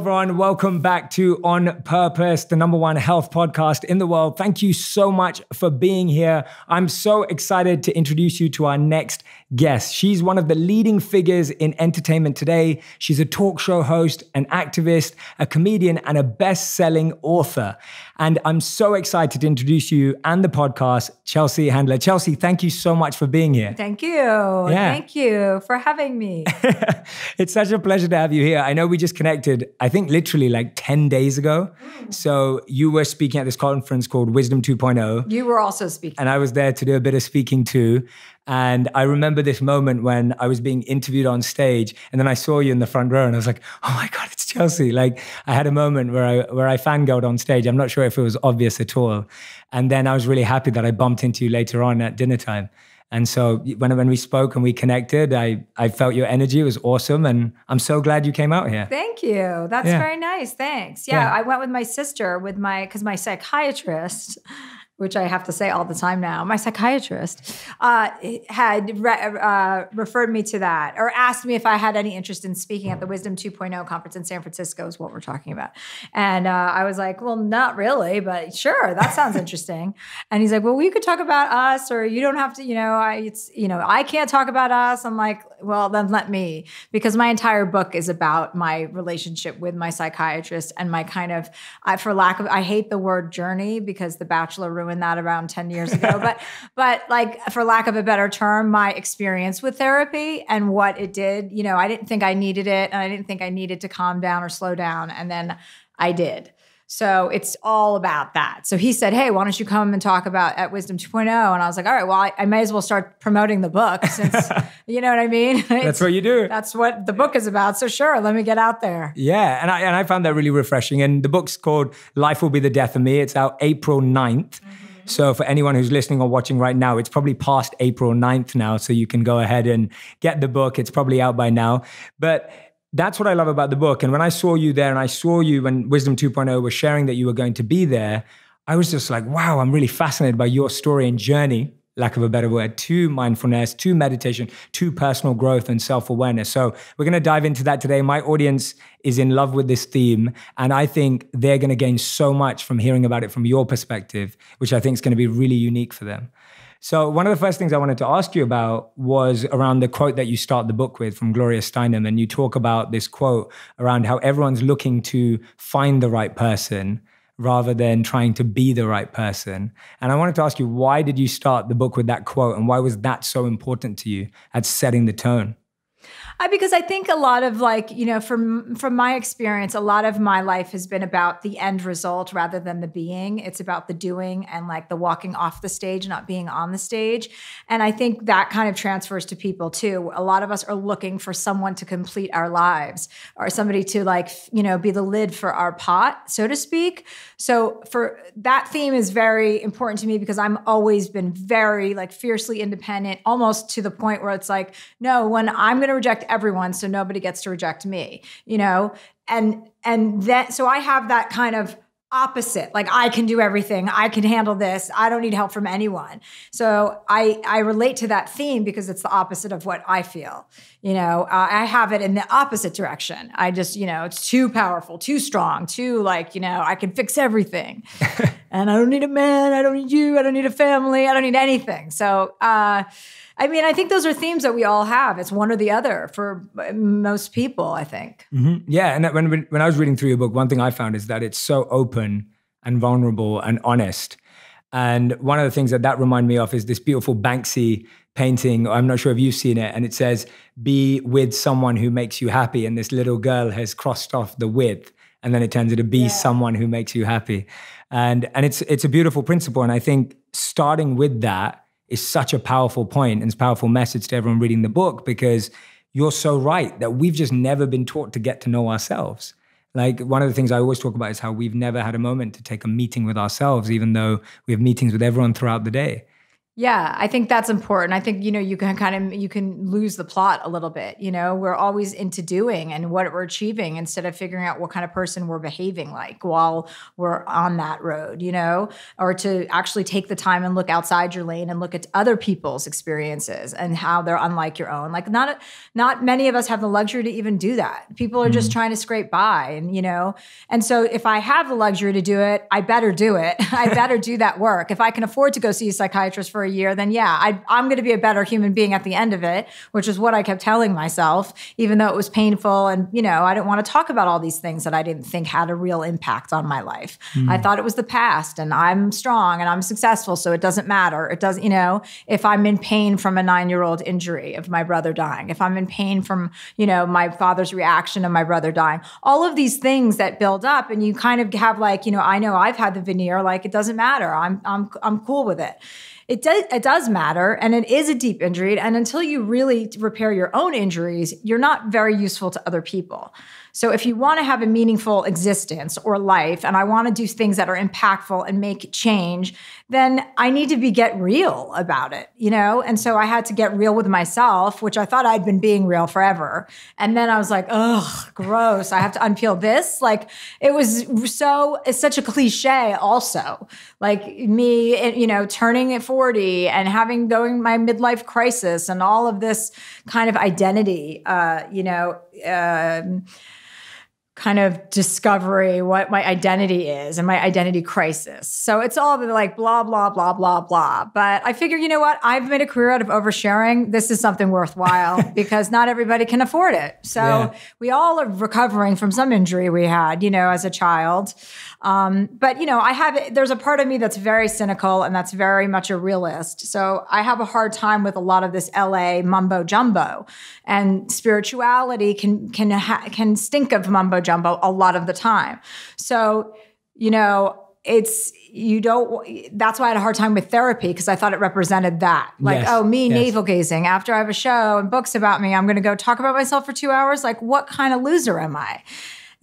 everyone. Welcome back to On Purpose, the #1 health podcast in the world. Thank you so much for being here. I'm so excited to introduce you to our next guest. She's one of the leading figures in entertainment today. She's a talk show host, an activist, a comedian, and a best-selling author. And I'm so excited to introduce you and the podcast, Chelsea Handler. Chelsea, thank you so much for being here. Thank you. Yeah. Thank you for having me. It's such a pleasure to have you here. I know we just connected, I think literally like 10 days ago. So you were speaking at this conference called Wisdom 2.0. You were also speaking. And I was there to do a bit of speaking too. And I remember this moment when I was being interviewed on stage and then I saw you in the front row and I was like, oh my God, it's Chelsea. Like I had a moment where I fangirled on stage. I'm not sure if it was obvious at all. And then I was really happy that I bumped into you later on at dinner time. And so when we spoke and we connected, I felt your energy. It was awesome. And I'm so glad you came out here. Thank you. That's very nice. Thanks. Yeah, I went with my sister because my psychiatrist, which I have to say all the time now, my psychiatrist had referred me to that or asked me if I had any interest in speaking at the Wisdom 2.0 conference in San Francisco is what we're talking about. And I was like, well, not really, but sure, that sounds interesting. And he's like, well, we could talk about us or you don't have to, I can't talk about us. I'm like, well, then let me, because my entire book is about my relationship with my psychiatrist and my kind of, I hate the word journey because The Bachelor ruined that around 10 years ago. but like, for lack of a better term, my experience with therapy and what it did, I didn't think I needed it. And I didn't think I needed to calm down or slow down. And then I did. So it's all about that. So he said, hey, why don't you come and talk about at Wisdom 2.0? And I was like, all right, well, I may as well start promoting the book since, you know what I mean? That's what you do. That's what the book is about. So sure, let me get out there. Yeah, and I found that really refreshing. And the book's called Life Will Be the Death of Me. It's out April 9th. So for anyone who's listening or watching right now, it's probably past April 9th now. So you can go ahead and get the book. It's probably out by now. But that's what I love about the book. And when I saw you there and I saw you when Wisdom 2.0 was sharing that you were going to be there, I was just like, wow, I'm really fascinated by your story and journey, lack of a better word, to mindfulness, to meditation, to personal growth and self-awareness. So we're going to dive into that today. My audience is in love with this theme. And I think they're going to gain so much from hearing about it from your perspective, which I think is going to be really unique for them. So one of the first things I wanted to ask you about was around the quote that you start the book with from Gloria Steinem. And you talk about this quote around how everyone's looking to find the right person rather than trying to be the right person. And I wanted to ask you, why did you start the book with that quote? And why was that so important to you at setting the tone? Because I think a lot of from my experience, a lot of my life has been about the end result rather than the being. It's about the doing and like the walking off the stage, not being on the stage. And I think that kind of transfers to people too. A lot of us are looking for someone to complete our lives or somebody to be the lid for our pot, so to speak. So for that theme is very important to me because I'm always been very fiercely independent, almost to the point where it's like, no, when I'm going to reject everyone, so nobody gets to reject me, and that, so I have that kind of opposite, like I can do everything, I can handle this, I don't need help from anyone. So I relate to that theme because it's the opposite of what I feel. I have it in the opposite direction. I just, it's too powerful, too strong, too I can fix everything. And I don't need a man, I don't need you, I don't need a family, I don't need anything. So, I think those are themes that we all have. It's one or the other for most people, I think. Mm-hmm. Yeah, and when I was reading through your book, one thing I found is that it's so open and vulnerable and honest. And one of the things that reminded me of is this beautiful Banksy painting. I'm not sure if you've seen it. And it says, be with someone who makes you happy. And this little girl has crossed off the with. And then it turns into be someone who makes you happy. And it's a beautiful principle. And I think starting with that is such a powerful point and it's a powerful message to everyone reading the book, because you're so right that we've just never been taught to get to know ourselves. Like one of the things I always talk about is how we've never had a moment to take a meeting with ourselves, even though we have meetings with everyone throughout the day. Yeah, I think that's important. I think, you can lose the plot a little bit. We're always into doing and what we're achieving instead of figuring out what kind of person we're behaving like while we're on that road, or to actually take the time and look outside your lane and look at other people's experiences and how they're unlike your own. Like not many of us have the luxury to even do that. People are just trying to scrape by and so if I have the luxury to do it, I better do it. I better do that work. If I can afford to go see a psychiatrist for a year, then I'm going to be a better human being at the end of it, which is what I kept telling myself, even though it was painful. And, I didn't want to talk about all these things that I didn't think had a real impact on my life. I thought it was the past and I'm strong and I'm successful. So it doesn't matter. It doesn't, if I'm in pain from a 9-year-old injury of my brother dying, if I'm in pain from, my father's reaction of my brother dying, all of these things that build up and you kind of have like, I know I've had the veneer, like it doesn't matter. I'm cool with it. It does matter, and it is a deep injury. And until you really repair your own injuries, you're not very useful to other people. So if you want to have a meaningful existence or life, and I want to do things that are impactful and make change, then I need to get real about it, And so I had to get real with myself, which I thought I'd been being real forever. And then I was like, ugh, gross. I have to unpeel this. Like it's such a cliche also. Like me, turning at 40 and going my midlife crisis and all of this kind of identity, kind of discovery, what my identity is and my identity crisis. So it's all like blah, blah, blah, blah, blah. But I figure, you know what? I've made a career out of oversharing. This is something worthwhile because not everybody can afford it. So we all are recovering from some injury we had, as a child. But there's a part of me that's very cynical and that's very much a realist. So I have a hard time with a lot of this LA mumbo jumbo, and spirituality can stink of mumbo jumbo a lot of the time. So, that's why I had a hard time with therapy because I thought it represented that. Like, navel gazing. After I have a show and books about me, I'm going to go talk about myself for 2 hours. Like, what kind of loser am I?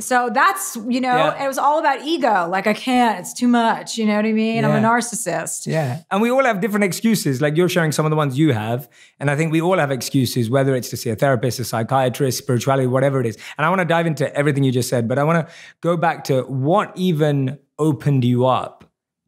So that's, it was all about ego. Like, I can't, it's too much. You know what I mean? I'm a narcissist. Yeah. And we all have different excuses. Like you're sharing some of the ones you have. And I think we all have excuses, whether it's to see a therapist, a psychiatrist, spirituality, whatever it is. And I want to dive into everything you just said, but I want to go back to what even opened you up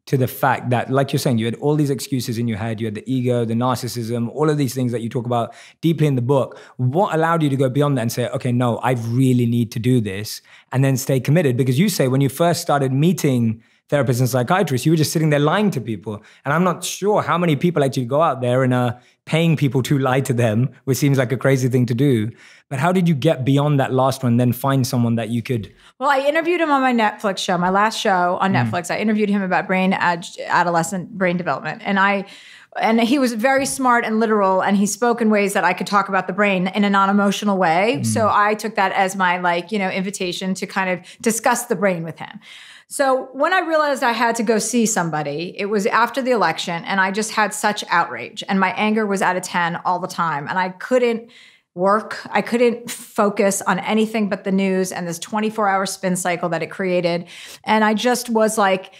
to the fact that, like you're saying, you had all these excuses in your head. You had the ego, the narcissism, all of these things that you talk about deeply in the book. What allowed you to go beyond that and say, okay, no, I really need to do this, and then stay committed? Because you say when you first started meeting therapists and psychiatrists, you were just sitting there lying to people. And I'm not sure how many people actually go out there and are paying people to lie to them, which seems like a crazy thing to do. But how did you get beyond that last one, then find someone that you could? Well, I interviewed him on my Netflix show, my last show on Netflix. I interviewed him about adolescent brain development. And he was very smart and literal, and he spoke in ways that I could talk about the brain in a non-emotional way. So I took that as my invitation to kind of discuss the brain with him. So when I realized I had to go see somebody, it was after the election, and I just had such outrage, and my anger was at a 10 all the time, and I couldn't work. I couldn't focus on anything but the news and this 24-hour spin cycle that it created. And I just was like,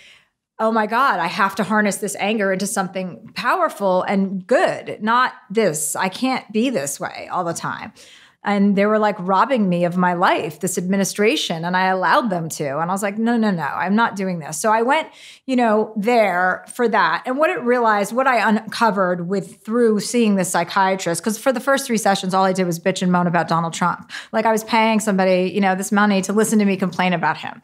oh my God, I have to harness this anger into something powerful and good, not this. I can't be this way all the time. And they were like robbing me of my life, this administration, and I allowed them to. And I was like, no, I'm not doing this. So I went, there for that. And what I uncovered through seeing this psychiatrist, because for the first 3 sessions, all I did was bitch and moan about Donald Trump. Like I was paying somebody, this money to listen to me complain about him.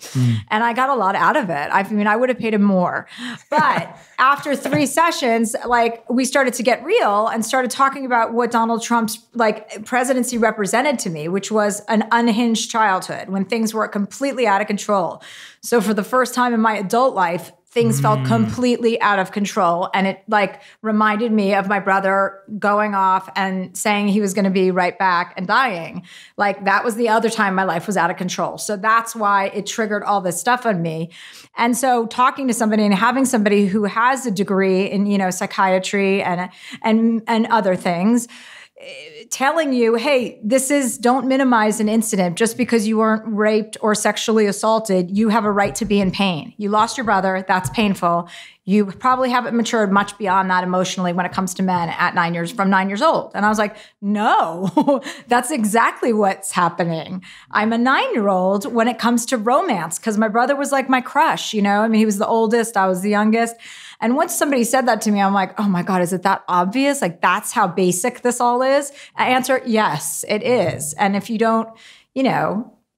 And I got a lot out of it. I would have paid him more. But after 3 sessions, we started to get real and started talking about what Donald Trump's presidency represented to me, which was an unhinged childhood when things were completely out of control. So for the first time in my adult life, things felt completely out of control. And it reminded me of my brother going off and saying he was going to be right back and dying. That was the other time my life was out of control. So that's why it triggered all this stuff on me. And so talking to somebody and having somebody who has a degree in, psychiatry and other things, telling you, hey, don't minimize an incident. Just because you weren't raped or sexually assaulted, you have a right to be in pain. You lost your brother. That's painful. You probably haven't matured much beyond that emotionally when it comes to men from 9 years old. And I was like, no, that's exactly what's happening. I'm a 9-year-old when it comes to romance, because my brother was like my crush, you know? I mean, he was the oldest, I was the youngest. And once somebody said that to me, I'm like, oh my God, is it that obvious? Like, that's how basic this all is? I answer, yes, it is. And if you don't,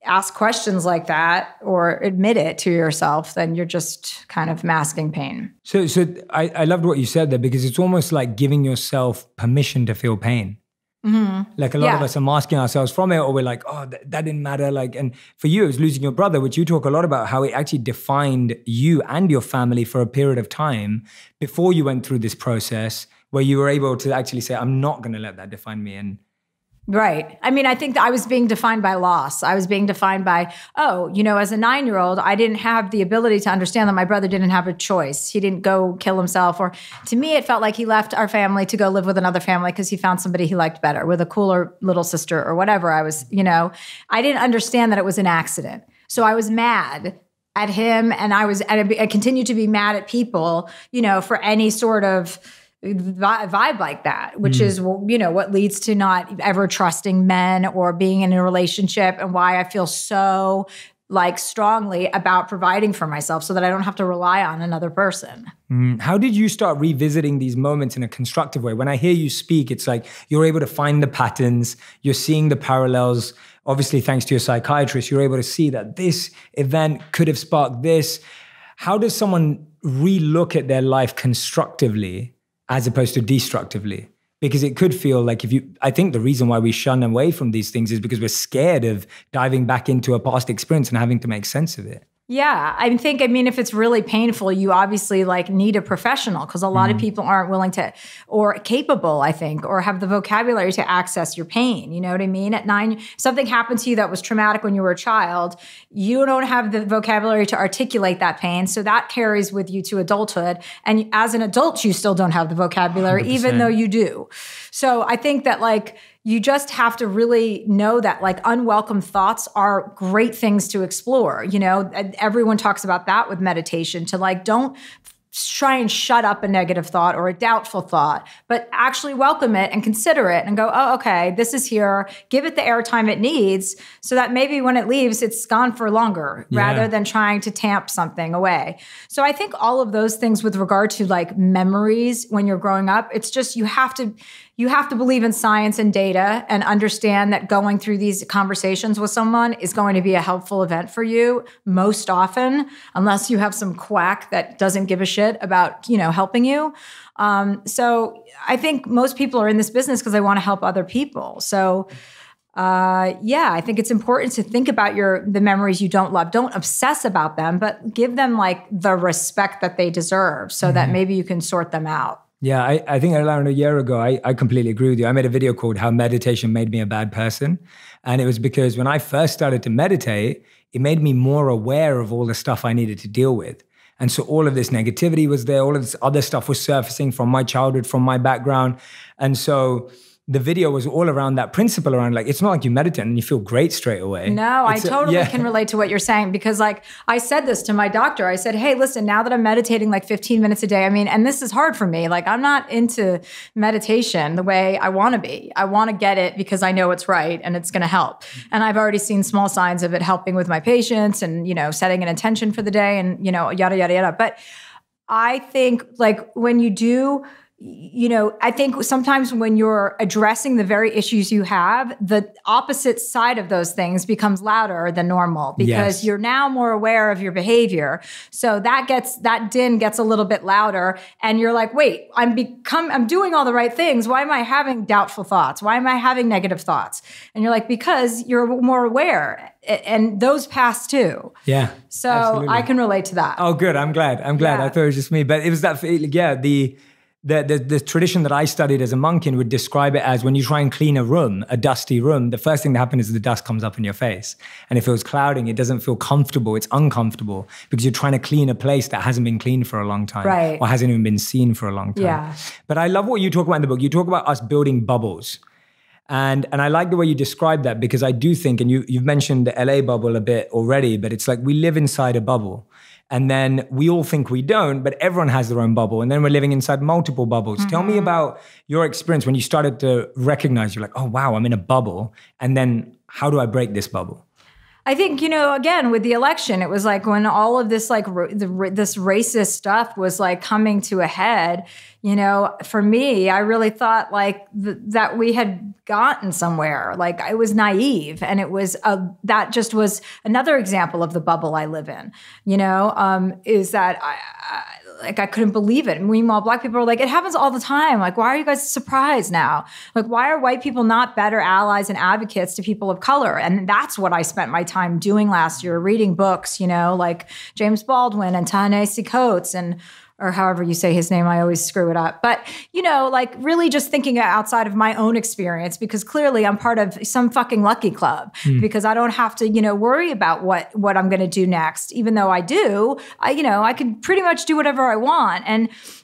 ask questions like that or admit it to yourself, then you're just kind of masking pain. So I loved what you said there, because it's almost like giving yourself permission to feel pain. Mm-hmm. Like a lot of us are masking ourselves from it, or we're like, oh, that didn't matter. Like, and for you, it was losing your brother, which you talk a lot about, how it actually defined you and your family for a period of time before you went through this process where you were able to actually say, I'm not going to let that define me. And right. I mean, I think that I was being defined by loss. I was being defined by, as a 9-year-old, I didn't have the ability to understand that my brother didn't have a choice. He didn't go kill himself. Or to me, it felt like he left our family to go live with another family because he found somebody he liked better, with a cooler little sister or whatever. I I didn't understand that it was an accident. So I was mad at him, and I continued to be mad at people, for any sort of vibe like that, which is, what leads to not ever trusting men or being in a relationship, and why I feel so strongly about providing for myself so that I don't have to rely on another person. How did you start revisiting these moments in a constructive way? When I hear you speak, it's like you're able to find the patterns, you're seeing the parallels. Obviously, thanks to your psychiatrist, you're able to see that this event could have sparked this. How does someone re-look at their life constructively as opposed to destructively? Because it could feel like I think the reason why we shun away from these things is because we're scared of diving back into a past experience and having to make sense of it. Yeah, I mean, if it's really painful, you obviously need a professional, because a lot of people aren't willing to, or capable, I think, or have the vocabulary to access your pain. You know what I mean? At 9, something happened to you that was traumatic when you were a child. You don't have the vocabulary to articulate that pain. So that carries with you to adulthood. And as an adult, you still don't have the vocabulary, 100%. Even though you do. So I think that you just have to really know that unwelcome thoughts are great things to explore. Everyone talks about that with meditation, to don't try and shut up a negative thought or a doubtful thought, but actually welcome it and consider it and go, oh, okay, this is here. Give it the airtime it needs, so that maybe when it leaves, it's gone for longer, rather than trying to tamp something away. So I think all of those things with regard to memories when you're growing up, it's just you have to believe in science and data and understand that going through these conversations with someone is going to be a helpful event for you most often, unless you have some quack that doesn't give a shit about, helping you. So I think most people are in this business because they want to help other people. So I think it's important to think about the memories you don't love. Don't obsess about them, but give them the respect that they deserve, so that maybe you can sort them out. Yeah, I think around a year ago, I completely agree with you. I made a video called How Meditation Made Me a Bad Person. And it was because when I first started to meditate, it made me more aware of all the stuff I needed to deal with. And so all of this negativity was there, all of this other stuff was surfacing from my childhood, from my background. And so the video was all around that principle, around it's not like you meditate and you feel great straight away. No, I totally can relate to what you're saying, because I said this to my doctor. I said, hey, listen, now that I'm meditating 15 minutes a day, and this is hard for me. I'm not into meditation the way I want to be. I want to get it because I know it's right and it's going to help. And I've already seen small signs of it helping with my patients and, setting an intention for the day and, yada, yada, yada. But I think when you do, I think sometimes when you're addressing the very issues you have, the opposite side of those things becomes louder than normal, because you're now more aware of your behavior. So that din gets a little bit louder, and you're like, wait, I'm doing all the right things. Why am I having doubtful thoughts? Why am I having negative thoughts? And you're like, because you're more aware. And those pass too. Yeah. So absolutely. I can relate to that. Oh, good. I'm glad. Yeah. I thought it was just me, but it was that, the tradition that I studied as a monk in would describe it as when you try and clean a dusty room, the first thing that happens is the dust comes up in your face. And if it was clouding, it doesn't feel comfortable. It's uncomfortable because you're trying to clean a place that hasn't been cleaned for a long time, right, or hasn't even been seen for a long time. Yeah. But I love what you talk about in the book. You talk about us building bubbles. And I like the way you describe that, because I do think, and you've mentioned the LA bubble a bit already, but it's like we live inside a bubble. And then we all think we don't, but everyone has their own bubble. And then we're living inside multiple bubbles. Tell me about your experience when you started to recognize, you're like, oh, wow, I'm in a bubble. And then how do I break this bubble? I think, again, with the election, it was like when all of this, like this racist stuff was like coming to a head, for me, I really thought like that we had gotten somewhere. Like I was naive. And it was, that just was another example of the bubble I live in, is that I couldn't believe it. And meanwhile, Black people are like, it happens all the time. Like, why are you guys surprised now? Like, why are white people not better allies and advocates to people of color? And that's what I spent my time doing last year, reading books, like James Baldwin and Ta-Nehisi Coates or however you say his name, I always screw it up. But, like really just thinking outside of my own experience, because clearly I'm part of some fucking lucky club because I don't have to, worry about what I'm going to do next. Even though I do, I can pretty much do whatever I want.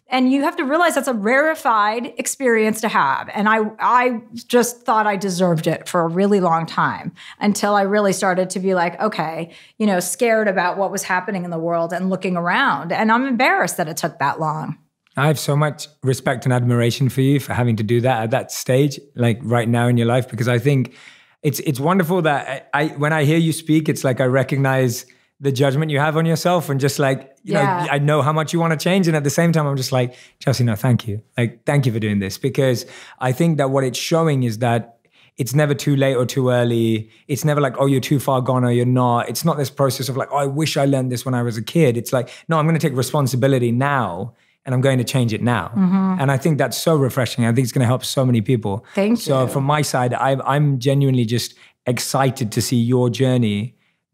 And you have to realize that's a rarefied experience to have. And I just thought I deserved it for a really long time until I really started to be like, okay, scared about what was happening in the world and looking around. And I'm embarrassed that it took that long. I have so much respect and admiration for you for having to do that at that stage, like right now in your life, because I think it's wonderful that when I hear you speak, it's like I recognize the judgment you have on yourself and just like, you know, I know how much you want to change. And at the same time, I'm just like, Chelsea, no, thank you. Like, thank you for doing this. Because I think that what it's showing is that it's never too late or too early. It's never like, oh, you're too far gone or you're not. It's not this process of like, oh, I wish I learned this when I was a kid. It's like, no, I'm going to take responsibility now and I'm going to change it now. And I think that's so refreshing. I think it's going to help so many people. Thank you. So from my side, I'm genuinely just excited to see your journey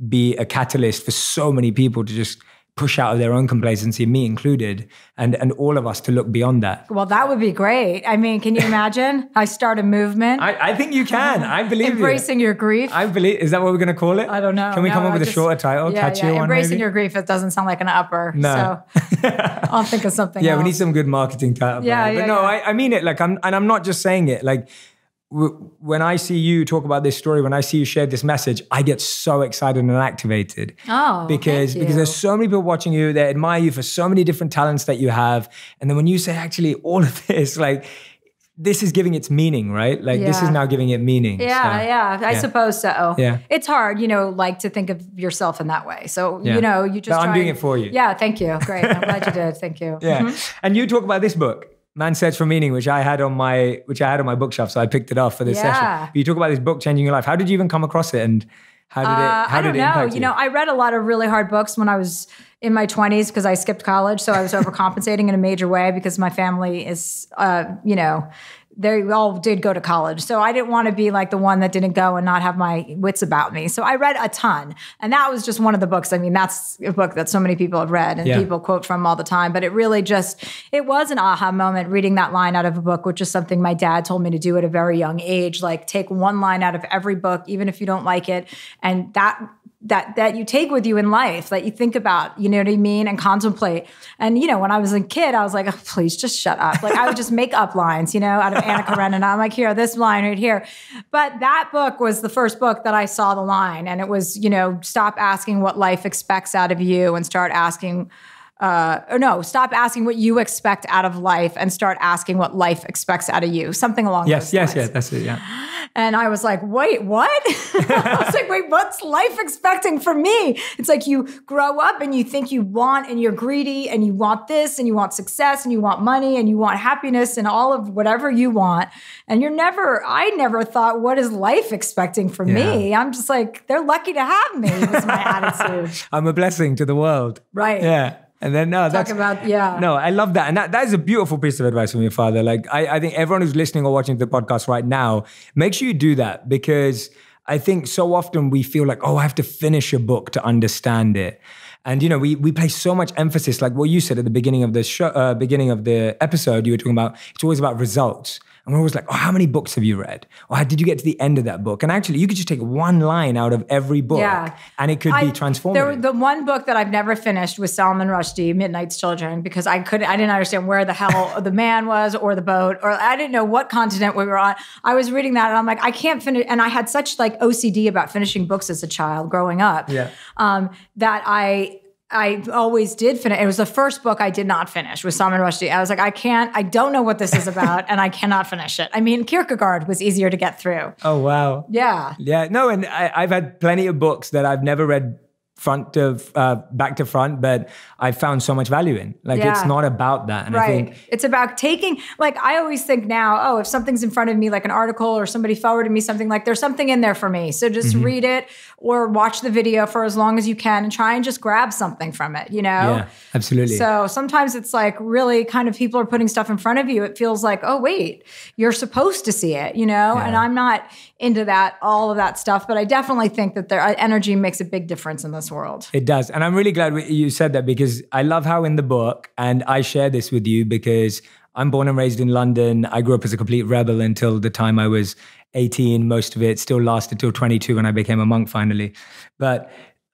be a catalyst for so many people to just push out of their own complacency, me included, and all of us to look beyond that. Well, that would be great. I mean, can you imagine? I start a movement. I think you can. I believe Embracing your grief. I believe. Is that what we're going to call it? I don't know. Can we come up with a shorter title? Catchier one, Embracing maybe? your grief. It doesn't sound like an upper. No. So I'll think of something else. We need some good marketing title. I mean it. Like I'm not just saying it. Like when I see you talk about this story, when I see you share this message, I get so excited and activated. Because there's so many people watching you, they admire you for so many different talents that you have. And then when you say actually all of this, like this is giving its meaning, right? Like this is now giving it meaning. I suppose so. Yeah. It's hard, like to think of yourself in that way. So, you just but I'm doing it for you. Yeah, thank you. Great. I'm glad you did. Thank you. Yeah. And you talk about this book, Man's Search for Meaning, which I had on my bookshelf, so I picked it up for this session. But you talk about this book changing your life. How did you even come across it, and how did it impact you? I read a lot of really hard books when I was in my 20s because I skipped college, so I was overcompensating in a major way because my family is, they all did go to college. So I didn't want to be like the one that didn't go and not have my wits about me. So I read a ton. And that was just one of the books. I mean, that's a book that so many people have read and people quote from all the time. But it really it was an aha moment reading that line out of a book, which is something my dad told me to do at a very young age. Like take one line out of every book, even if you don't like it. And that you take with you in life, that you think about, you know what I mean, and contemplate. And, when I was a kid, I was like, oh, please just shut up. Like I would just make up lines, out of Anna Karenina. I'm like, here, this line right here. But that book was the first book that I saw the line. And it was, stop asking what life expects out of you and start asking, stop asking what you expect out of life and start asking what life expects out of you. Something along those lines. Yes, that's it, yeah. And I was like, wait, what? I was like, wait, what's life expecting from me? It's like you grow up and you think you want and you're greedy and you want this and you want success and you want money and you want happiness and all of whatever you want. And I never thought, what is life expecting from me? I'm just like, they're lucky to have me, was my attitude. I'm a blessing to the world. Right. Yeah. And then no, I love that. And that is a beautiful piece of advice from your father. Like I think everyone who's listening or watching the podcast right now, make sure you do that, because I think so often we feel like, oh, I have to finish a book to understand it. And we place so much emphasis, like what you said at the beginning of the show, beginning of the episode, you were talking about, it's always about results. And we're always like, oh, how many books have you read? Or how did you get to the end of that book? And actually, you could just take one line out of every book and it could be transformative. The one book that I've never finished was Salman Rushdie, Midnight's Children, because I didn't understand where the hell the man was or the boat, or I didn't know what continent we were on. I was reading that and I'm like, I can't finish. And I had such like OCD about finishing books as a child growing up that I always did finish. It was the first book I did not finish was Salman Rushdie. I was like, I don't know what this is about and I cannot finish it. I mean, Kierkegaard was easier to get through. Oh, wow. Yeah. Yeah. No, and I've had plenty of books that I've never read back to front, but I found so much value in. Like, it's not about that. And I think it's about taking, like, I always think now, oh, if something's in front of me, like an article or somebody forwarded me something, like there's something in there for me. So just read it or watch the video for as long as you can and try and just grab something from it, you know? Yeah, absolutely. So sometimes it's like really kind of people are putting stuff in front of you. It feels like, oh, wait, you're supposed to see it, you know? Yeah. And I'm not into that, all of that stuff, but I definitely think that their energy makes a big difference in this world. It does. And I'm really glad you said that, because I love how in the book, and I share this with you because I'm born and raised in London. I grew up as a complete rebel until the time I was 18. Most of it still lasted till 22 when I became a monk finally. But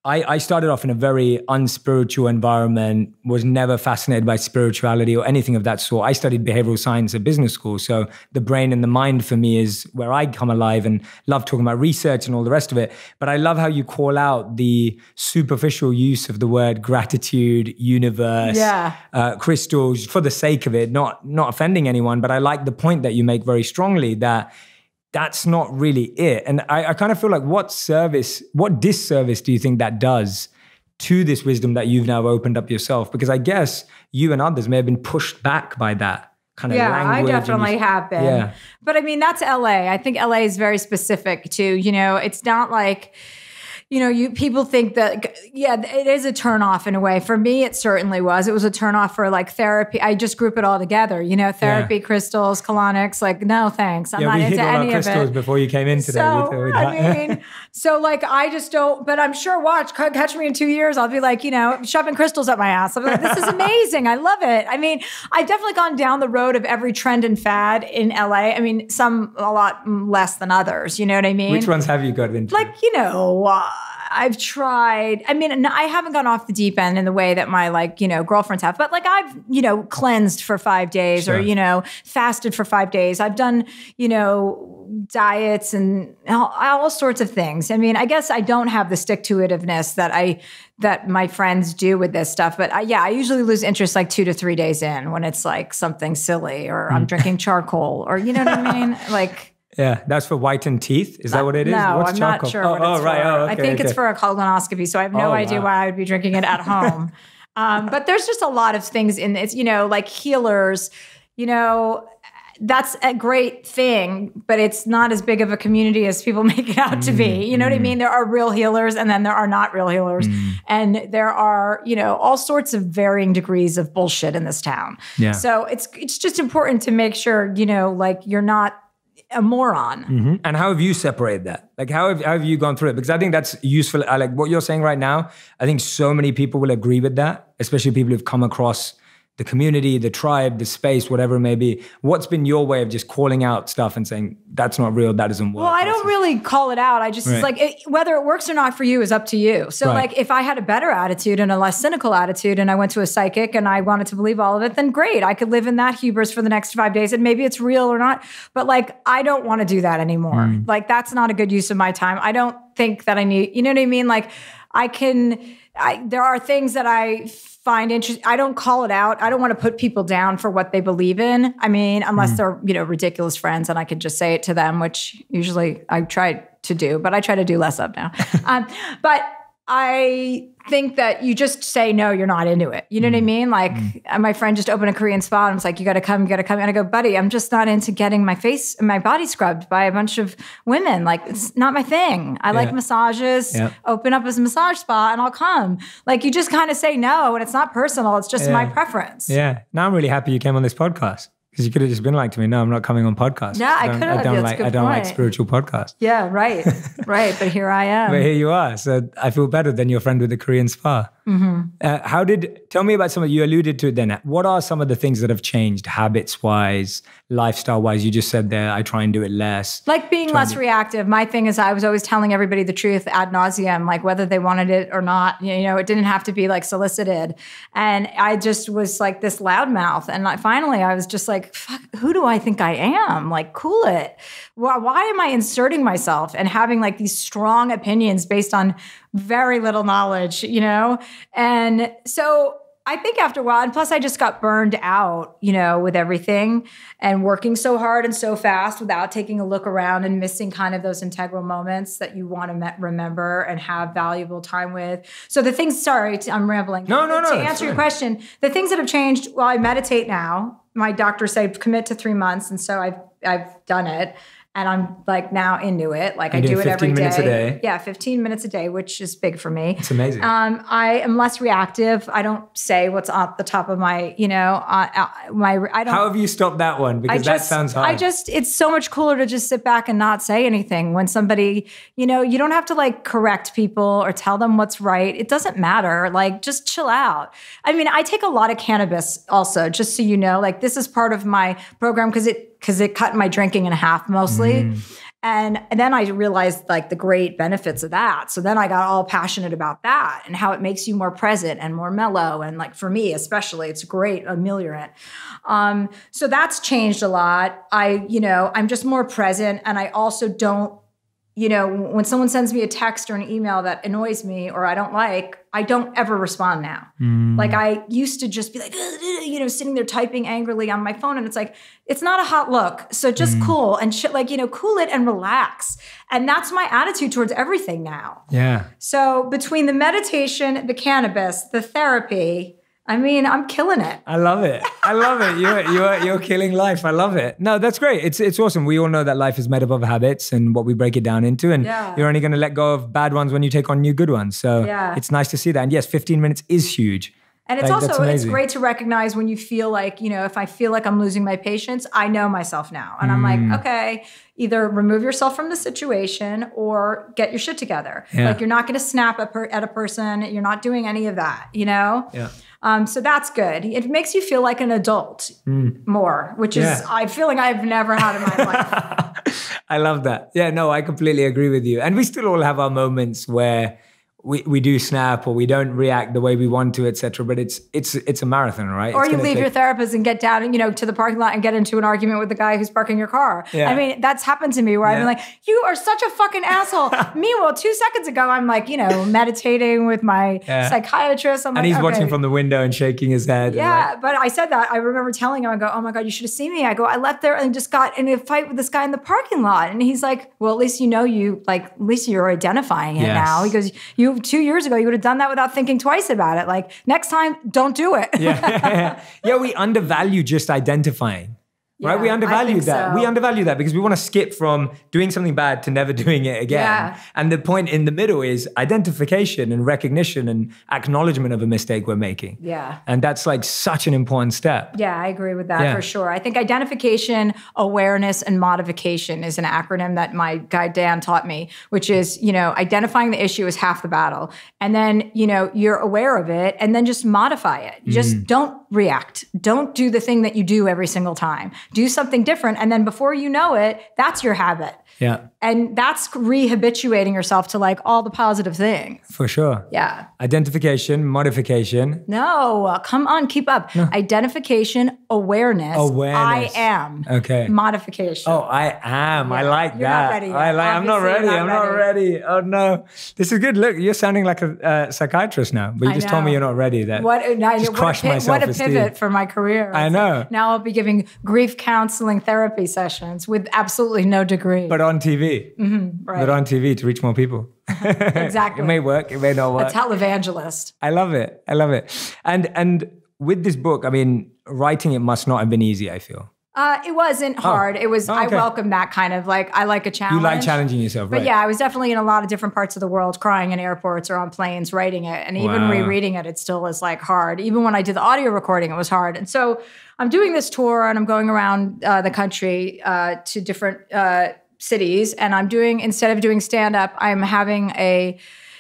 I started off in a very unspiritual environment, was never fascinated by spirituality or anything of that sort. I studied behavioral science at business school. So the brain and the mind for me is where I come alive, and love talking about research and all the rest of it. But I love how you call out the superficial use of the word gratitude, universe, crystals for the sake of it, not offending anyone. But I like the point that you make very strongly that that's not really it. And I kind of feel like what disservice do you think that does to this wisdom that you've now opened up yourself? Because I guess you and others may have been pushed back by that kind of language. I definitely have been. Yeah. But I mean, that's LA. I think LA is very specific too. You know, it's not like, you know, people think that, it is a turnoff in a way. For me, it certainly was. It was a turnoff for like therapy. I just group it all together, you know, therapy, crystals, colonics, like, no, thanks. I'm not into any of it. We hit all our crystals before you came in today. So like, I just don't, but I'm sure, catch me in 2 years. I'll be like, you know, shoving crystals up my ass. I'll be like, this is amazing. I love it. I mean, I've definitely gone down the road of every trend and fad in LA. I mean, some a lot less than others. You know what I mean? Which ones have you got into? Like, you know, I've tried, I mean, I haven't gone off the deep end in the way that my, like, you know, girlfriends have, but like I've, you know, cleansed for 5 days or, you know, fasted for 5 days. I've done, you know, diets and all sorts of things. I mean, I guess I don't have the stick-to-itiveness that my friends do with this stuff. But I usually lose interest like 2 to 3 days in when it's like something silly or I'm drinking charcoal or, you know what I mean? Like... Yeah, that's for whitened teeth. Is that what it is? No, What's I'm charcoal? not sure what it's for. Okay, I think it's for a colonoscopy, so I have no idea why I would be drinking it at home. But there's just a lot of things in this, you know, like healers, you know, that's a great thing, but it's not as big of a community as people make it out to be. You know what I mean? There are real healers and then there are not real healers. And there are, you know, all sorts of varying degrees of bullshit in this town. Yeah. So it's just important to make sure, you know, like you're not a moron. And how have you separated that? Like, how have you gone through it? Because I think that's useful. I like what you're saying right now. I think so many people will agree with that, especially people who've come across the community, the tribe, the space, whatever it may be. What's been your way of just calling out stuff and saying, that's not real, that doesn't work? Well, I don't really call it out. I just, it's like, whether it works or not for you is up to you. So like, if I had a better attitude and a less cynical attitude and I went to a psychic and I wanted to believe all of it, then great. I could live in that hubris for the next 5 days and maybe it's real or not. But like, I don't want to do that anymore. Like, that's not a good use of my time. I don't think that I need, you know what I mean? Like, there are things that I find interesting. I don't call it out. I don't want to put people down for what they believe in. I mean, unless they're, you know, ridiculous friends and I could just say it to them, which usually I try to do, but I try to do less of now. But I think that you just say, no, you're not into it. You know what I mean? Like my friend just opened a Korean spa and was like, you got to come. And I go, buddy, I'm just not into getting my face and my body scrubbed by a bunch of women. Like, it's not my thing. I like massages, open up as a massage spa and I'll come. Like, you just kind of say no and it's not personal. It's just my preference. Yeah. Now I'm really happy you came on this podcast. Because you could have just been like to me, no, I'm not coming on podcasts. Yeah, I could have. I don't like spiritual podcasts. Yeah, right. Right. But here I am. But here you are. So I feel better than your friend with the Korean spa. Tell me about you alluded to it then. What are some of the things that have changed habits-wise, lifestyle-wise? You just said there, I try and do it less. Like being less reactive. My thing is I was always telling everybody the truth ad nauseum, like whether they wanted it or not. You know, it didn't have to be like solicited. And I just was like this loudmouth. And finally I was just like, fuck, who do I think I am? Like, cool it. Why am I inserting myself and having like these strong opinions based on very little knowledge, you know? And so I think after a while, and plus I just got burned out, you know, with everything and working so hard and so fast without taking a look around and missing kind of those integral moments that you want to remember and have valuable time with. So the things, I'm rambling. No. To answer your question, the things that have changed, well, I meditate now. My doctor said commit to 3 months. And so I've done it. And I'm like now into it. Like I do it every day. 15 minutes a day. Yeah, 15 minutes a day, which is big for me. It's amazing. I am less reactive. I don't say what's off the top of my, you know, I don't. How have you stopped that one? Because that sounds hard. It's so much cooler to just sit back and not say anything when somebody, you know, you don't have to like correct people or tell them what's right. It doesn't matter. Like just chill out. I mean, I take a lot of cannabis also, just so you know, like this is part of my program because it cut my drinking in half mostly. And then I realized like the great benefits of that. So then I got all passionate about that and how it makes you more present and more mellow. And like for me, especially, it's a great ameliorant. So that's changed a lot. I'm just more present. And I also don't, you know, when someone sends me a text or an email that annoys me or I don't like, I don't ever respond now. Like I used to just be like, you know, sitting there typing angrily on my phone. And it's like, it's not a hot look. So just cool and shit, like, you know, cool it and relax. And that's my attitude towards everything now. Yeah. So between the meditation, the cannabis, the therapy, I mean, I'm killing it. I love it. You're killing life. I love it. No, that's great. It's awesome. We all know that life is made up of habits and what we break it down into. And you're only going to let go of bad ones when you take on new good ones. So it's nice to see that. And yes, 15 minutes is huge. And it's also, it's great to recognize when you feel like, you know, if I feel like I'm losing my patience, I know myself now. And I'm like, okay, either remove yourself from the situation or get your shit together. Yeah. Like you're not going to snap at a person. You're not doing any of that, you know? Yeah. So that's good. It makes you feel like an adult more, which is, I feel like I've never had in my life. I love that. Yeah, no, I completely agree with you. And we still all have our moments where we do snap or we don't react the way we want to, etc. But it's a marathon, right? Or you leave your therapist and get down, you know, to the parking lot and get into an argument with the guy who's parking your car. Yeah. I mean, that's happened to me where I've been like, you are such a fucking asshole. Meanwhile, 2 seconds ago, I'm like, you know, meditating with my psychiatrist. And he's watching from the window and shaking his head. Yeah, but I said that. I remember telling him, I go, oh my God, you should have seen me. I go, I left there and just got in a fight with this guy in the parking lot. And he's like, well, at least you know at least you're identifying it now. He goes, 2 years ago, you would have done that without thinking twice about it. Like, next time, don't do it. We undervalue just identifying. Right? We undervalue that. We undervalue that because we want to skip from doing something bad to never doing it again. Yeah. And the point in the middle is identification and recognition and acknowledgement of a mistake we're making. Yeah. And that's like such an important step. Yeah, I agree with that for sure. I think identification, awareness, and modification is an acronym that my guy Dan taught me, which is, you know, identifying the issue is half the battle. And then, you know, you're aware of it and then just modify it. Just don't react. Don't do the thing that you do every single time. Do something different. And then before you know it, that's your habit. Yeah. And that's rehabituating yourself to like all the positive things. For sure. Yeah. Identification, modification. No, come on, keep up. No. Identification, awareness. I am. Okay. Modification. Oh, I am. I like You're that. Not ready yet. I'm not ready. I'm not ready. Oh no. This is good. Look, you're sounding like a psychiatrist now, but you just told me you're not ready. What a pivot for my career. I know. Now I'll be giving grief counseling therapy sessions with absolutely no degree. But on TV. Right. But on TV to reach more people. Exactly. It may work, it may not work. A televangelist. I love it. And with this book, I mean, writing it must not have been easy, I feel. It wasn't hard. It was, I welcome that kind of like, I like a challenge. You like challenging yourself, right? But yeah, I was definitely in a lot of different parts of the world, crying in airports or on planes, writing it. And even rereading it, it still is like hard. Even when I did the audio recording, it was hard. And so I'm doing this tour and I'm going around the country to different cities. And I'm doing, instead of doing stand-up, I'm having a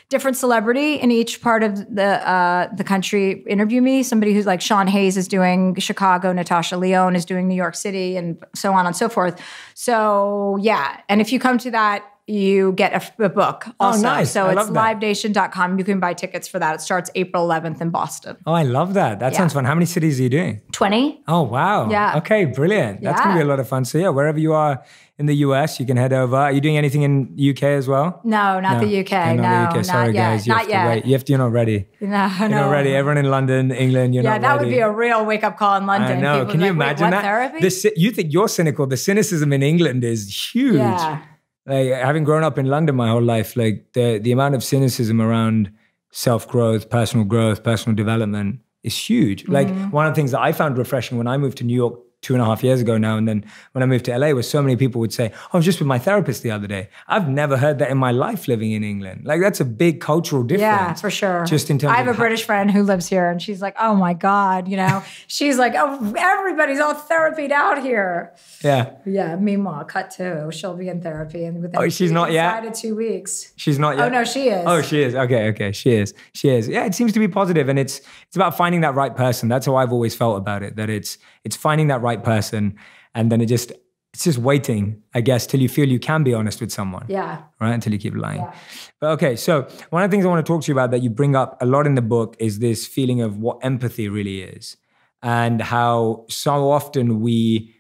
different celebrity in each part of the country interview me. Somebody who's like Sean Hayes is doing Chicago, Natasha Lyonne is doing New York City, and so on and so forth. So yeah, and if you come to that, you get a book also. Oh, nice. So I it's livenation.com. You can buy tickets for that. It starts April 11th in Boston. Oh, I love that. That sounds fun. How many cities are you doing? 20. Oh, wow. Yeah. Okay, brilliant. That's going to be a lot of fun. So yeah, wherever you are in the US, you can head over. Are you doing anything in UK as well? No, not the UK. Okay, not the UK. Sorry, guys. You have to wait. You're not ready. You're not ready. Everyone in London, England, you're not ready. Yeah, that would be a real wake-up call in London. I know. People Can you like, imagine that? Therapy? You think you're cynical. The cynicism in England is huge. Yeah. Like, having grown up in London my whole life, like the amount of cynicism around self-growth, personal development is huge. Like one of the things that I found refreshing when I moved to New York 2.5 years ago now, and then when I moved to LA, was so many people would say, oh, I was just with my therapist the other day. I've never heard that in my life living in England. Like, that's a big cultural difference. Yeah, for sure. Just in terms I have a British friend who lives here, and she's like, oh my God, she's like, oh, everybody's all therapied out here. Yeah. Yeah. Meanwhile, cut to, she'll be in therapy. And within she's not yet? inside of 2 weeks. She's not yet? Oh, no, she is. Oh, she is. Okay. She is. Yeah, it seems to be positive, and it's about finding that right person. That's how I've always felt about it, that it's finding that right person, and then it's just waiting, I guess, till you feel you can be honest with someone. Yeah. Right? Until you keep lying. Yeah. But okay, so one of the things I want to talk to you about that you bring up a lot in the book is this feeling of what empathy really is, and how so often we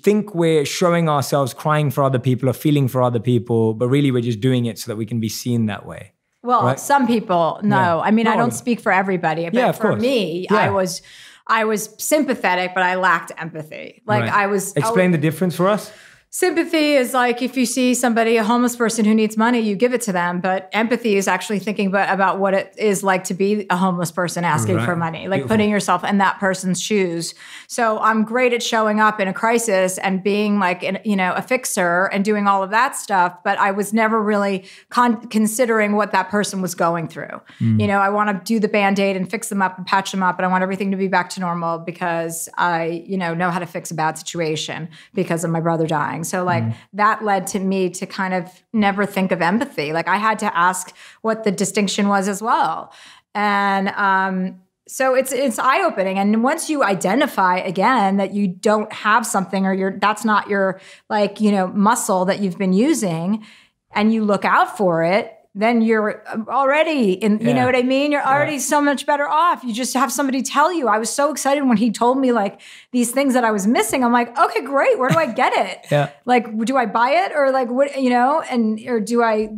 think we're showing ourselves crying for other people or feeling for other people, but really we're just doing it so that we can be seen that way. Well, right? Some people, no. Yeah. I mean, I don't speak for everybody, but for course. me, I was sympathetic, but I lacked empathy. Like right. Explain the difference for us. Sympathy is like if you see somebody, a homeless person who needs money, you give it to them. But empathy is actually thinking about what it is like to be a homeless person asking for money, like putting yourself in that person's shoes. So I'm great at showing up in a crisis and being like, a fixer and doing all of that stuff. But I was never really considering what that person was going through. I want to do the Band-Aid and fix them up and patch them up. And I want everything to be back to normal because I, know how to fix a bad situation because of my brother dying. So that led to me to kind of never think of empathy. Like I had to ask what the distinction was as well. And so it's eye-opening. And once you identify again that you don't have something or that's not your muscle that you've been using and you look out for it, then you're already in, you know what I mean? You're already so much better off. You just have somebody tell you. I was so excited when he told me like these things that I was missing. I'm like, okay, great. Where do I get it? Like, do I buy it or like what, or do I,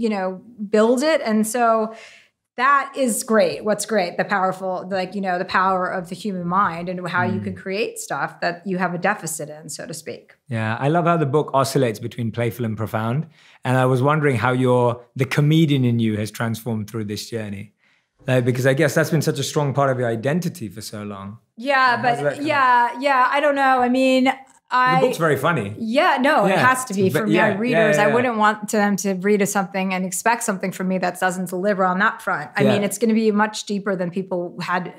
build it? And so that is great. What's great, the powerful, the power of the human mind and how you can create stuff that you have a deficit in, so to speak. Yeah, I love how the book oscillates between playful and profound. And I was wondering how the comedian in you has transformed through this journey. Because I guess that's been such a strong part of your identity for so long. Yeah, but I don't know. I mean, the book's very funny. Yeah, no, it has to be for my readers. I wouldn't want them to read something and expect something from me that doesn't deliver on that front. I mean, it's going to be much deeper than people had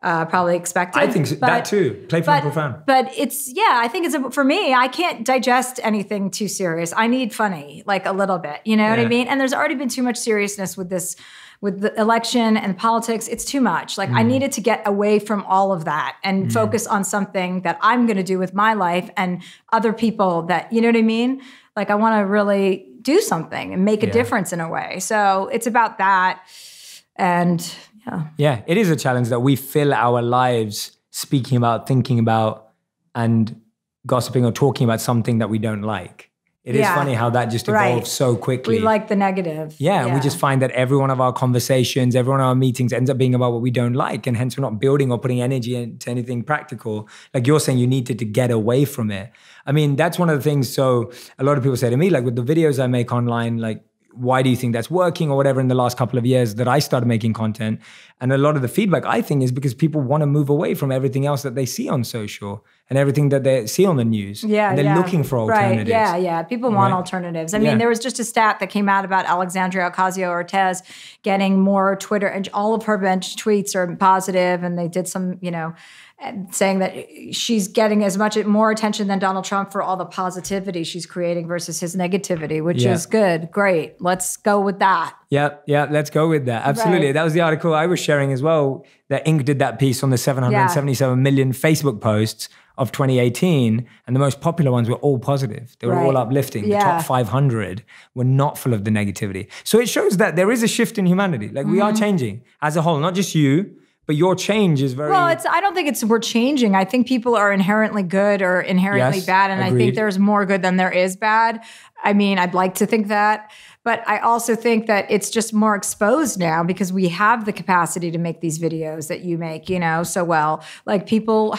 probably expected. I think that too, playful and profound. But I think for me, I can't digest anything too serious. I need funny, like a little bit, you know what I mean? And there's already been too much seriousness with this, with the election and politics. It's too much. Like I needed to get away from all of that and focus on something that I'm going to do with my life and other people that, you know what I mean? Like I want to really do something and make a difference in a way. So it's about that. And yeah, it is a challenge that we fill our lives speaking about, thinking about, and gossiping or talking about something that we don't like. It is funny how that just evolves so quickly. We like the negative. Yeah, we just find that every one of our conversations, every one of our meetings ends up being about what we don't like. And hence we're not building or putting energy into anything practical. Like you're saying, you needed to get away from it. I mean, that's one of the things. So a lot of people say to me, like with the videos I make online, like, why do you think that's working or whatever in the last couple of years that I started making content? And a lot of the feedback I think is because people want to move away from everything else that they see on social. and everything that they see on the news. Yeah, and they're looking for alternatives. Right. Yeah. People want alternatives. I mean, there was just a stat that came out about Alexandria Ocasio-Cortez getting more Twitter, and all of her bench tweets are positive, and they did some, saying that she's getting more attention than Donald Trump for all the positivity she's creating versus his negativity, which is good. Great. Let's go with that. Yeah, let's go with that. Absolutely. Right. That was the article I was sharing as well, that Inc. did that piece on the 777 million Facebook posts of 2018, and the most popular ones were all positive. They were all uplifting. The top 500 were not full of the negativity. So it shows that there is a shift in humanity. Like we are changing as a whole, not just you, but your change is very... Well, I don't think we're changing. I think people are inherently good or inherently bad. And agreed. I think there's more good than there is bad. I mean, I'd like to think that. But I also think that it's just more exposed now because we have the capacity to make these videos that you make, so well. Like people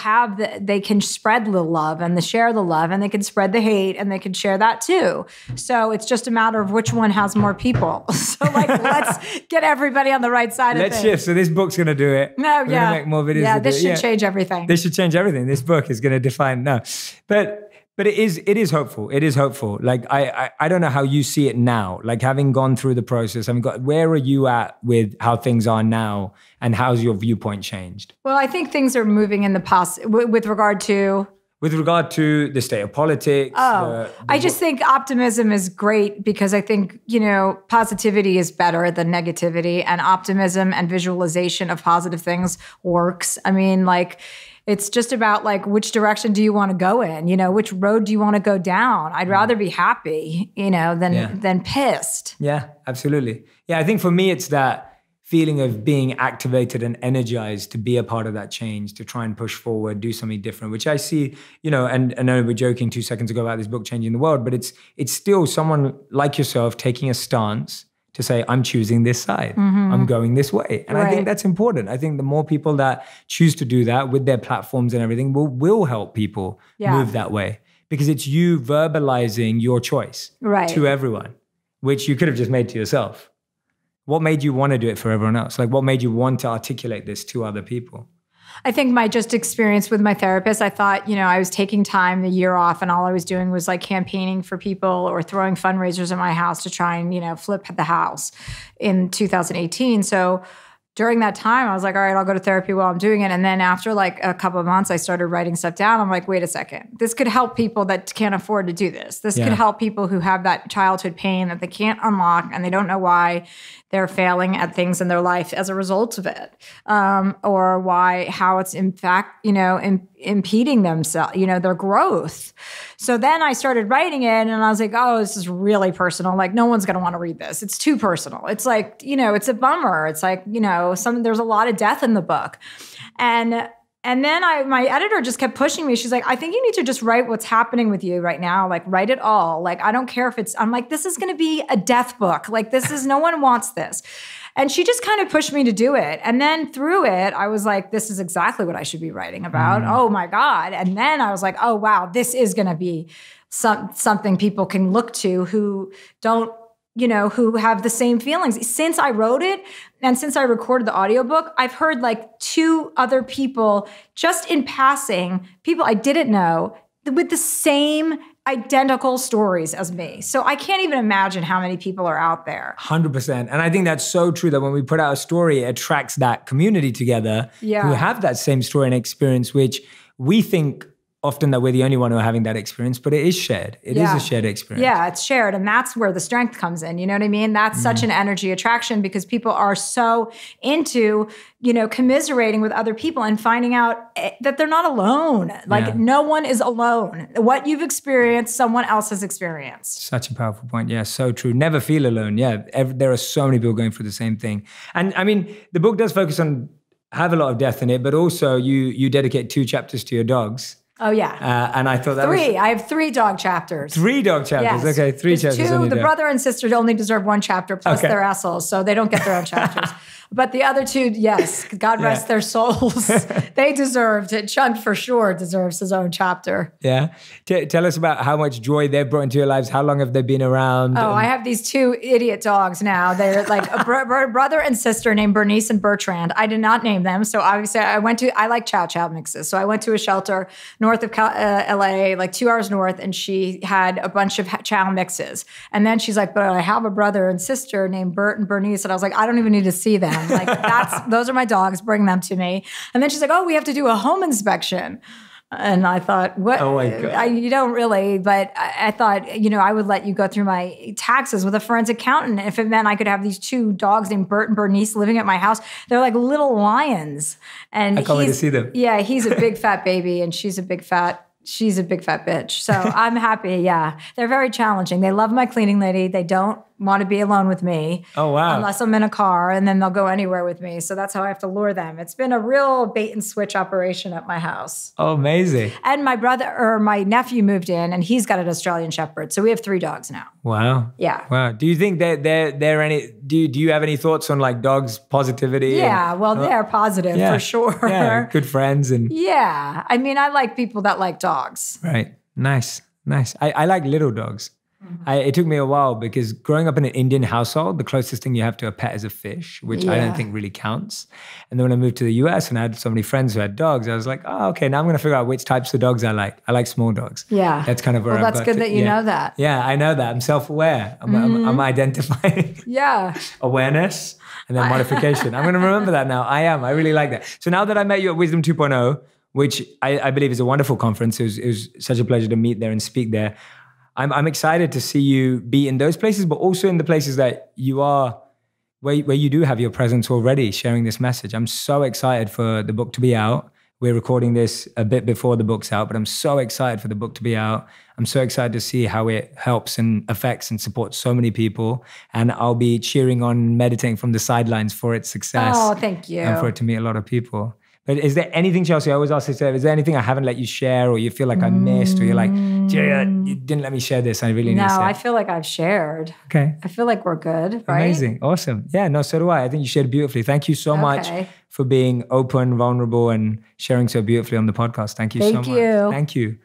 they can spread the love and share the love, and they can spread the hate, and they can share that too. So it's just a matter of which one has more people. So let's get everybody on the right side of things. Let's shift. So this book's going to do it. No, We're going to make more videos. Yeah, this should change everything. This should change everything. This book is going to define, But it is hopeful. It is hopeful. Like I don't know how you see it now. Like having gone through the process, where are you at with how things are now, and how's your viewpoint changed? Well, I think things are moving in the past with regard to the state of politics. I just think optimism is great because I think, positivity is better than negativity, and optimism and visualization of positive things works. I mean, it's just about which direction do you want to go in? Which road do you want to go down? I'd rather be happy, than pissed. Yeah, absolutely. Yeah, I think for me, it's that feeling of being activated and energized to be a part of that change, to try and push forward, do something different, which I see, and I know we're joking 2 seconds ago about this book changing the world, but it's still someone like yourself taking a stance to say, I'm choosing this side. I'm going this way. And I think that's important. I think the more people that choose to do that with their platforms and everything will help people move that way. Because it's you verbalizing your choice to everyone, which you could have just made to yourself. What made you want to do it for everyone else? What made you want to articulate this to other people? I think my just experience with my therapist, I thought, I was taking time, a year off, and all I was doing was campaigning for people or throwing fundraisers at my house to try and, flip the house in 2018. So during that time, I was like, all right, I'll go to therapy while I'm doing it. And then after a couple of months, I started writing stuff down. I'm like, wait a second, this could help people that can't afford to do this. This could help people who have that childhood pain that they can't unlock, and they don't know why they're failing at things in their life as a result of it, or how it's in fact, impeding themselves, their growth. So then I started writing it, and I was like, oh, this is really personal. No one's going to want to read this. It's too personal. It's it's a bummer. It's there's a lot of death in the book. And then my editor just kept pushing me. She's like, I think you need to just write what's happening with you right now. Write it all. I don't care if I'm like, this is going to be a death book. No one wants this. And she just kind of pushed me to do it. And then through it, I was like, this is exactly what I should be writing about. Oh my God. And then I was like, oh wow, this is going to be something people can look to who don't, who have the same feelings. Since I wrote it and since I recorded the audiobook, I've heard 2 other people just in passing, people I didn't know, with the same identical stories as me. So I can't even imagine how many people are out there. 100%. And I think that's so true that when we put out a story, it attracts that community together who have that same story and experience, which we think often that we're the only one who are having that experience, but it is shared. It is a shared experience. Yeah, it's shared. And that's where the strength comes in. You know what I mean? That's such an energy attraction because people are so into, commiserating with other people and finding out that they're not alone. No one is alone. What you've experienced, someone else has experienced. Such a powerful point. Yeah, so true. Never feel alone. Yeah, there are so many people going through the same thing. And I mean, the book does focus on, have a lot of death in it, but also you dedicate 2 chapters to your dogs. Oh, yeah. And I thought that 3. I have 3 dog chapters. 3 dog chapters. Yes. Okay, 3 chapters. 2, the brother and sister only deserve 1 chapter plus their assholes, so they don't get their own chapters. But the other two, yes, God rest their souls. They deserved it. Chunk for sure deserves his own chapter. Yeah. Tell us about how much joy they've brought into your lives. How long have they been around? Oh, I have these two idiot dogs now. They're like a brother and sister named Bernice and Bertrand. I did not name them. So obviously I like chow chow mixes. So I went to a shelter north of LA, like 2 hours north, and she had a bunch of chow mixes. And then she's like, but I have a brother and sister named Bert and Bernice. And I was like, I don't even need to see them. Like those are my dogs. Bring them to me. And then she's like, oh, we have to do a home inspection. And I thought, what? Oh my God. You don't really, but I thought, I would let you go through my taxes with a forensic accountant if it meant I could have these two dogs named Bert and Bernice living at my house. They're like little lions. And I can't wait to see them. Yeah, he's a big fat baby and she's a big fat bitch. So I'm happy. Yeah. They're very challenging. They love my cleaning lady. They don't want to be alone with me. Oh, wow. Unless I'm in a car, and then they'll go anywhere with me. So that's how I have to lure them. It's been a real bait and switch operation at my house. Oh, amazing. And my nephew moved in and he's got an Australian Shepherd. So we have 3 dogs now. Wow. Yeah. Wow. Do you think that they're any, do you have any thoughts on like dogs' positivity? Yeah. They're positive for sure. Yeah. Good friends. And yeah. I mean, I like people that like dogs. Right. Nice. I like little dogs. Mm-hmm. It took me a while because growing up in an Indian household, the closest thing you have to a pet is a fish, which I don't think really counts. And then when I moved to the US and I had so many friends who had dogs, I was like, oh, okay, now I'm going to figure out which types of dogs I like. I like small dogs. Yeah. That's kind of where that's good that you know that. Yeah, I know that. I'm self-aware. I'm identifying. Yeah. Awareness and then modification. I'm going to remember that now. I really like that. So now that I met you at Wisdom 2.0, which I believe is a wonderful conference, it was such a pleasure to meet there and speak there. I'm excited to see you be in those places, but also in the places that you are, where you do have your presence already, sharing this message. I'm so excited for the book to be out. We're recording this a bit before the book's out, but I'm so excited for the book to be out. I'm so excited to see how it helps and affects and supports so many people. And I'll be cheering on, meditating from the sidelines for its success. Oh, thank you. And for it to meet a lot of people. But is there anything, Chelsea, I always ask this, is there anything I haven't let you share or you feel like I missed or you're like, you didn't let me share this, I really need to say? No, I feel like I've shared. Okay. I feel like we're good, right? Amazing. Awesome. Yeah, no, so do I. I think you shared beautifully. Thank you so much for being open, vulnerable, and sharing so beautifully on the podcast. Thank you so much. Thank you. Thank you.